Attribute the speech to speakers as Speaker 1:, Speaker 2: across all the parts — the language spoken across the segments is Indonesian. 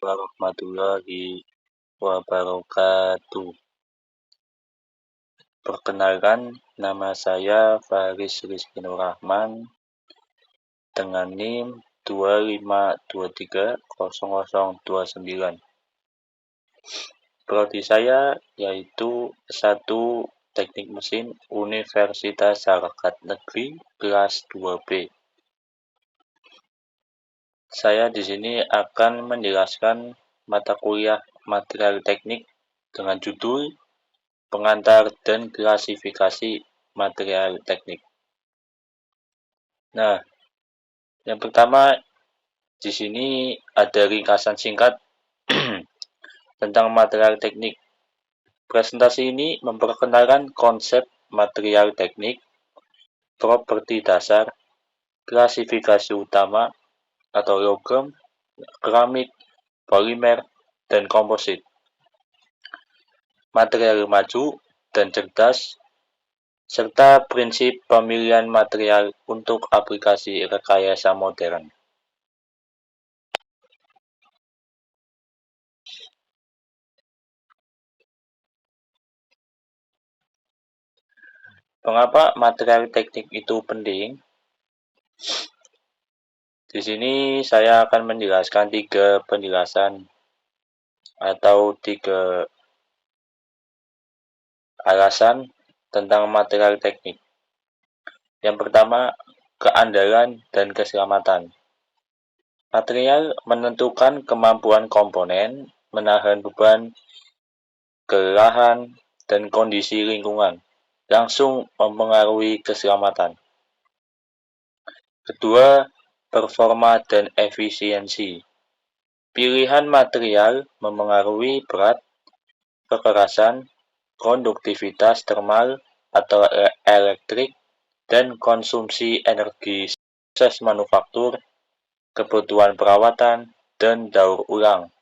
Speaker 1: warahmatullahi wabarakatuh. Perkenalkan, nama saya Faris Rizky Nur Rahman dengan NIM 25230029. Prodi saya yaitu S1 Teknik Mesin Universitas Sarekat Negeri kelas 2B. Saya di sini akan menjelaskan mata kuliah material teknik dengan judul pengantar dan klasifikasi material teknik. Nah, yang pertama di sini ada ringkasan singkat tentang material teknik. Presentasi ini memperkenalkan konsep material teknik, properti dasar, klasifikasi utama atau logam, keramik, polimer, dan komposit. Material maju dan cerdas, serta prinsip pemilihan material untuk aplikasi rekayasa modern. Mengapa material teknik itu penting? Di sini saya akan menjelaskan 3 penjelasan atau 3 alasan tentang material teknik. Yang pertama, keandalan dan keselamatan. Material menentukan kemampuan komponen menahan beban, kelelahan, dan kondisi lingkungan, langsung mempengaruhi keselamatan. Kedua, performa dan efisiensi. Pilihan material memengaruhi berat, kekerasan, konduktivitas termal atau elektrik, dan konsumsi energi, proses manufaktur, kebutuhan perawatan, dan daur ulang.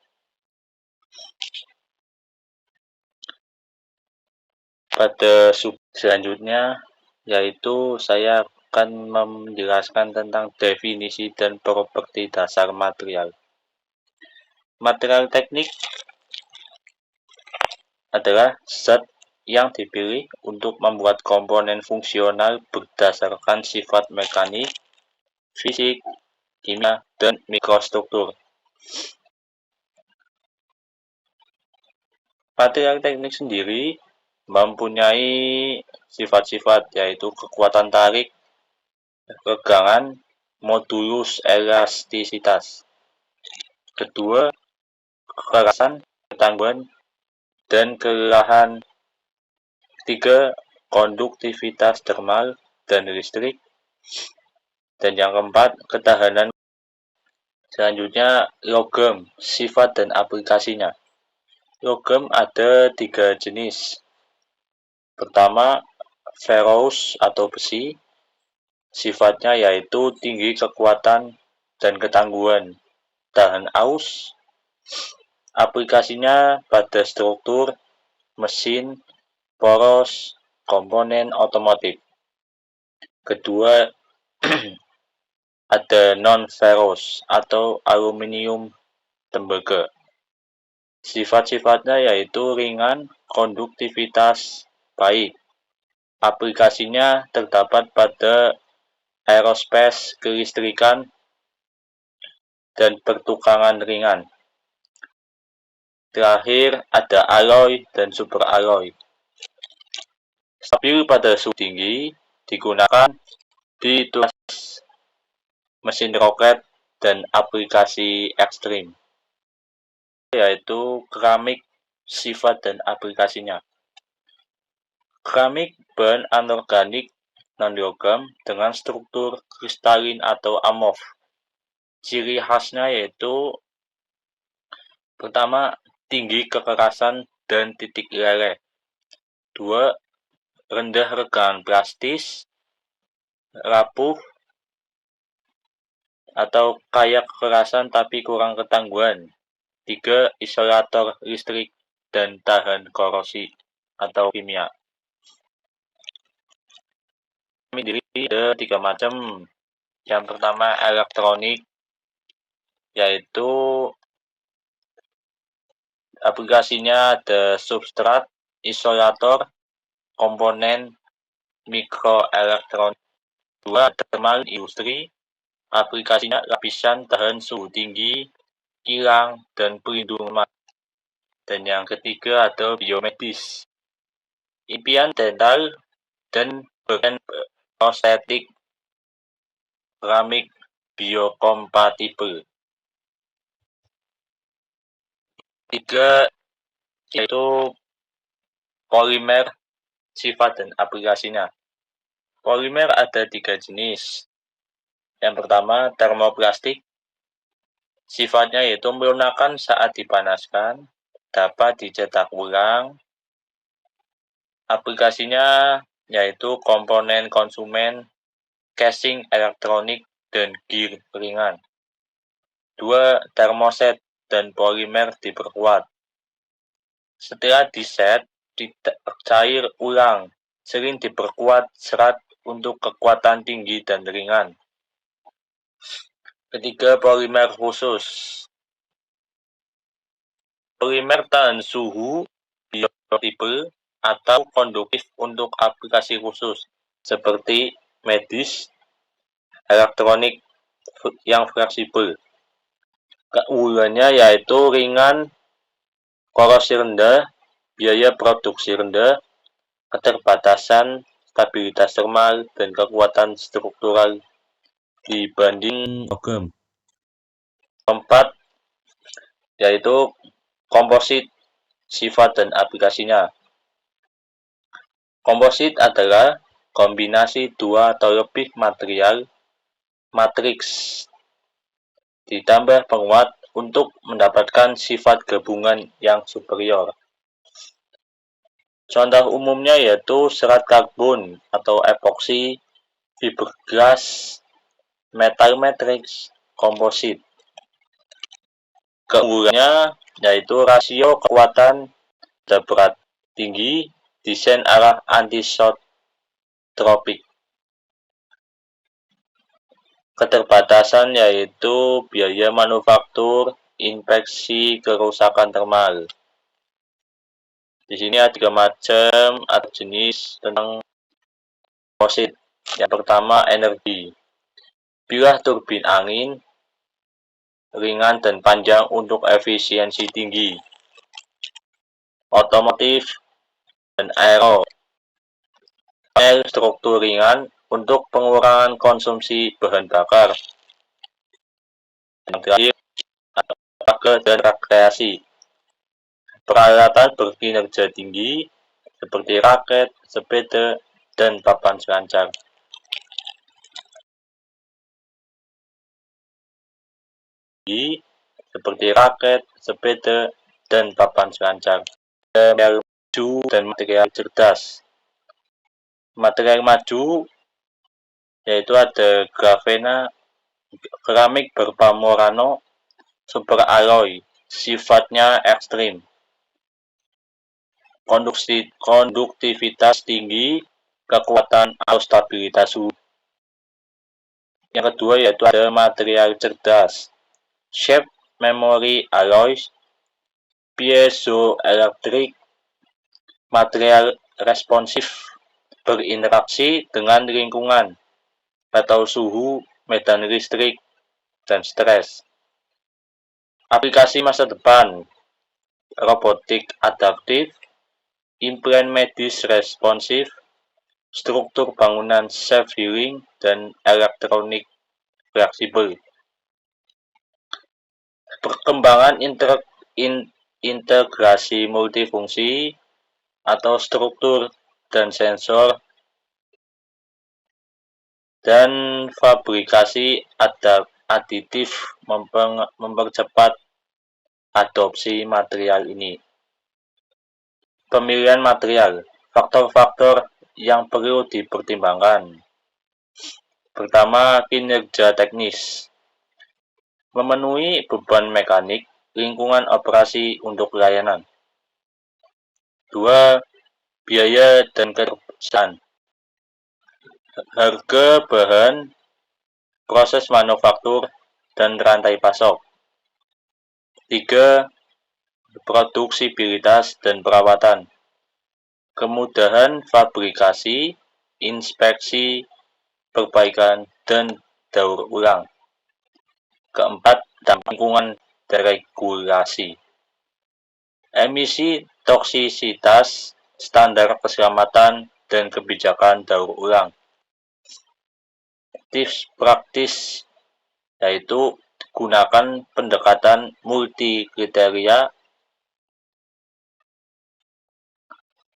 Speaker 1: Pada selanjutnya, yaitu saya akan menjelaskan tentang definisi dan properti dasar material. Material teknik adalah zat yang dipilih untuk membuat komponen fungsional berdasarkan sifat mekanik, fisik, kimia, dan mikrostruktur. Material teknik sendiri mempunyai sifat-sifat yaitu kekuatan tarik, kegangan, modulus elastisitas. Kedua, kekerasan, ketangguhan, dan kelelahan. Ketiga, konduktivitas termal dan listrik. Dan yang keempat, ketahanan. Selanjutnya, logam, sifat dan aplikasinya. Logam ada 3 jenis. Pertama, ferrous atau besi. Sifatnya yaitu tinggi kekuatan dan ketangguhan, tahan aus. Aplikasinya pada struktur, mesin, poros, komponen otomotif. Kedua, ada non-ferrous atau aluminium tembaga. Sifat-sifatnya yaitu ringan, konduktivitas baik. Aplikasinya terdapat pada aerospace, kelistrikan, dan pertukangan ringan. Terakhir, ada alloy dan superalloy. Stabil pada suhu tinggi, digunakan di tuas mesin roket dan aplikasi ekstrim. Yaitu keramik, sifat dan aplikasinya. Keramik bahan anorganik non-logam dengan struktur kristalin atau amorf. Ciri khasnya yaitu pertama, tinggi kekerasan dan titik leleh. 2, rendah regaan plastis, rapuh, atau kaya kekerasan tapi kurang ketangguhan. 3, isolator listrik dan tahan korosi atau kimia. Ada 3 macam. Yang pertama elektronik, yaitu Aplikasinya ada substrat, isolator, komponen, mikroelektronik. 2. Thermal industri. Aplikasinya lapisan tahan suhu tinggi, kilang, dan pelindung lemak. Dan yang ketiga ada biomedis, impian dental, dan bagian prostetik keramik biokompatibel. 3 yaitu polimer, sifat dan aplikasinya. Polimer ada 3 jenis. Yang pertama, termoplastik. Sifatnya yaitu melunakan saat dipanaskan, dapat dicetak ulang. Aplikasinya yaitu komponen konsumen, casing elektronik, dan gear ringan. 2. Termoset dan polimer diperkuat. Setelah diset, cair ulang, sering diperkuat serat untuk kekuatan tinggi dan ringan. Ketiga, polimer khusus. Polimer tahan suhu, biokompatibel, atau konduktif untuk aplikasi khusus, seperti medis, elektronik yang fleksibel. Keunggulannya yaitu ringan, korosi rendah, biaya produksi rendah, keterbatasan, stabilitas termal, dan kekuatan struktural dibanding logam. 4. Yaitu komposit, sifat dan aplikasinya. Komposit adalah kombinasi 2 atau lebih material matriks ditambah penguat untuk mendapatkan sifat gabungan yang superior. Contoh umumnya yaitu serat karbon atau epoksi, fiberglass, metal matrix, komposit. Keunggulannya yaitu rasio kekuatan berat tinggi, desain arah anti-short-tropik. Keterbatasan yaitu biaya manufaktur, infeksi, kerusakan termal. Di sini ada 3 macam atau jenis tentang komposit. Yang pertama, energi. Bilah turbin angin, ringan dan panjang untuk efisiensi tinggi. Otomotif dan aero. Struktur ringan untuk pengurangan konsumsi bahan bakar. Yang terakhir, olahraga dan rekreasi. Peralatan berkinerja tinggi seperti raket, sepeda, dan papan selancar. Seperti raket, sepeda, dan papan selancar. Material maju dan material cerdas. Material maju yaitu ada grafena, keramik berpamorano, super alloy, sifatnya ekstrim. Konduktivitas tinggi, kekuatan atau stabilitas suhu. Yang kedua yaitu ada material cerdas, shape memory alloys, piezoelectric, material responsif, berinteraksi dengan lingkungan atau suhu, medan listrik, dan stres. Aplikasi masa depan, robotik adaptif, implan medis responsif, struktur bangunan self-healing, dan elektronik fleksibel. Perkembangan integrasi multifungsi atau struktur dan sensor, dan fabrikasi aditif mempercepat adopsi material ini. Pemilihan material, faktor-faktor yang perlu dipertimbangkan. Pertama, kinerja teknis. Memenuhi beban mekanik, lingkungan operasi untuk layanan. 2. Biaya dan keterbatasan. Harga bahan, proses manufaktur, dan rantai pasok. 3. produksibilitas dan perawatan, kemudahan fabrikasi, inspeksi, perbaikan, dan daur ulang. Keempat, dampak lingkungan dan regulasi. Emisi toksisitas, standar keselamatan, dan kebijakan daur ulang. Tips praktis yaitu gunakan pendekatan multi kriteria,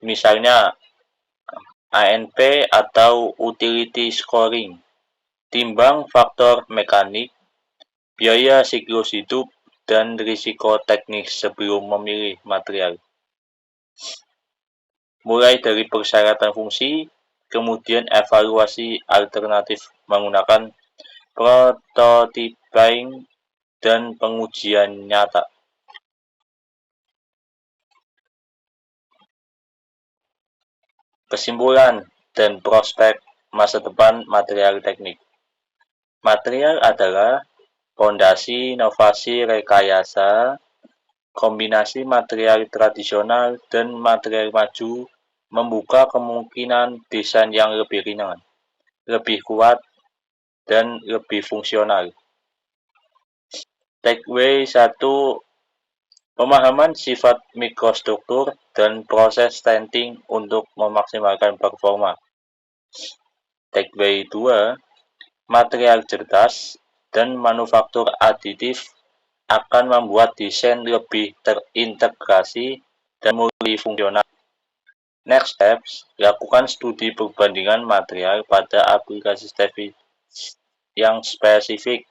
Speaker 1: misalnya ANP atau utility scoring, timbang faktor mekanik, biaya siklus hidup, dan risiko teknis sebelum memilih material. Mulai dari persyaratan fungsi, kemudian evaluasi alternatif menggunakan prototyping dan pengujian nyata. Kesimpulan dan prospek masa depan material teknik. Material adalah fondasi inovasi rekayasa, kombinasi material tradisional dan material maju membuka kemungkinan desain yang lebih ringan, lebih kuat, dan lebih fungsional. Takeaway 1, pemahaman sifat mikrostruktur dan proses stamping untuk memaksimalkan performa. Takeaway 2, material cerdas dan manufaktur aditif akan membuat desain lebih terintegrasi dan multifungsional. Next steps, lakukan studi perbandingan material pada aplikasi yang spesifik,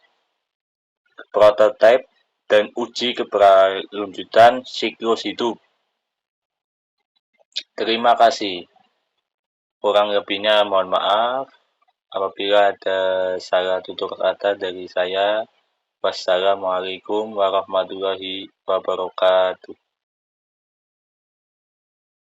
Speaker 1: prototipe, dan uji keberlanjutan siklus hidup. Terima kasih. Kurang lebihnya mohon maaf apabila ada salah tutur kata dari saya. Wassalamualaikum warahmatullahi wabarakatuh.